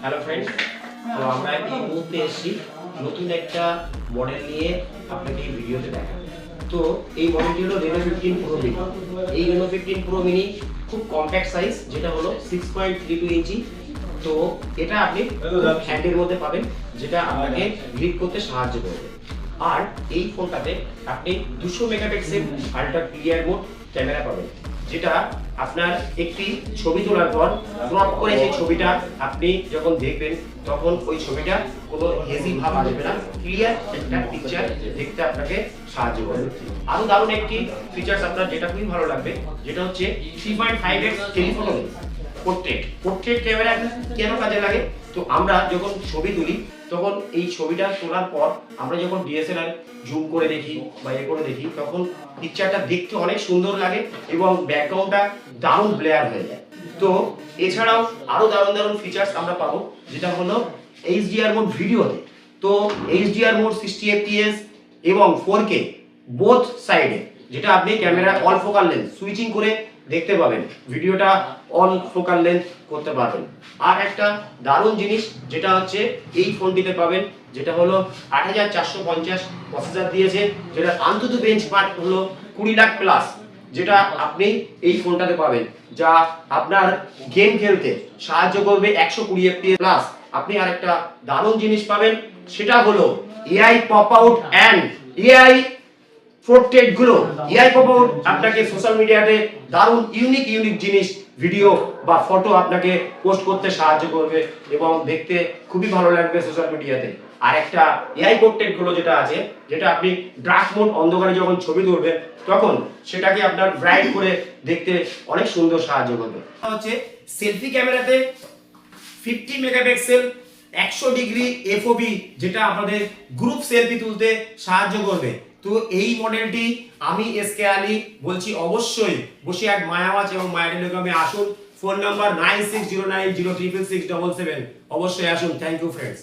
Hello friends, তো আমরা এই মুহূর্তে এসেছি নতুন একটা মডেল নিয়ে আপনাকে এই ভিডিওতে দেখাবো। তো এই মডেলটি হলো Reno 15 Pro Mini। এই Reno 15 Pro Mini খুব কম্প্যাক্ট সাইজ, যেটা হলো 6.32 ইঞ্চি। তো এটা আপনি হ্যান্ডের মধ্যে পাবেন, যেটা আপনাকে গ্রিপ করতে সাহায্য করবে। আর এই ফোনটাতে আপনি 200 megapixel ultra clear mode camera পাবেন, যেটা আপনার একটি ছবি তোলার পর ক্রপ করে যে ছবিটা আপনি যখন দেখবেন তখন ওই ছবিটা কোনো হেজি ভাব আসবে না, ক্লিয়ার একটা পিকচার দেখতে আপনাকে সাহায্য করবে। আরো দারুণ একটি ফিচার্স আপনার যেটা খুবই ভালো লাগবে, যেটা হচ্ছে 3.5x telephoto lens. Portrait camera কেন কাজে লাগে? তো আমরা যখন ছবি তুলি তখন এই ছবিটা তোলার পর আমরা যখন ডিএসএলআর জুম করে দেখি বা করে দেখি, তখন পিকচারটা দেখতে অনেক সুন্দর লাগে এবং ব্যাকগ্রাউন্ডটা দারুণ ব্লেয়ার হয়ে যায়। তো এছাড়াও আরো দারুণ দারুণ ফিচার্স আমরা পাবো, যেটা হলো এইচডিআর মোড ভিডিওতে। তো এইচডিআর মোড 60 fps এবং 4K বোথ সাইডে, যেটা আপনি camera all focal lens switching করে দেখতে পাবেন, ভিডিওটা অল ফোকাল লেন্থ করতে পারবেন। আর একটা দারুণ জিনিস যেটা হচ্ছে এই ফোনটিতে পাবেন, যেটা হলো 8450 প্রসেসর দিয়েছে, যেটা আন্তত বেঞ্চমার্ক হলো 20 লাখ প্লাস, যেটা আপনি এই ফোনটাতে পাবেন, যা আপনার গেম খেলতে সাহায্য করবে 120 fps প্লাস। আপনি আরেকটা দারুণ জিনিস পাবেন, সেটা হলো AI pop out and AI portrait গুলো। এআই পপ আউট আপনাকে সোশ্যাল মিডিয়াতে দারুণ ইউনিক জিনিস, ভিডিও বা ফটো আপনাকে পোস্ট করতে সাহায্য করবে এবং দেখতে খুবই ভালো লাগবে সোশ্যাল মিডিয়াতে। আর একটা এআই পোর্ট্রেট গুলো যেটা আছে, যেটা আপনি ডার্ক মোড অন্ধকারে যখন ছবি তুলবেন তখন সেটাকে আপনার ব্রাইট করে দেখতে অনেক সুন্দর সাহায্য করবে। হচ্ছে সেলফি ক্যামেরাতে 50 মেগাপিক্সেল 100 ডিগ্রি এফওবি, যেটা আপনাদের গ্রুপ সেলফি তুলতে সাহায্য করবে। তো এই মডেলটি আমি এসকে আলী বলছি, অবশ্যই বসিরহাট মায়াবাজ এবং মায়া টেলিকমে আসুন। Phone number 9609036677। অবশ্যই আসুন। Thank you friends.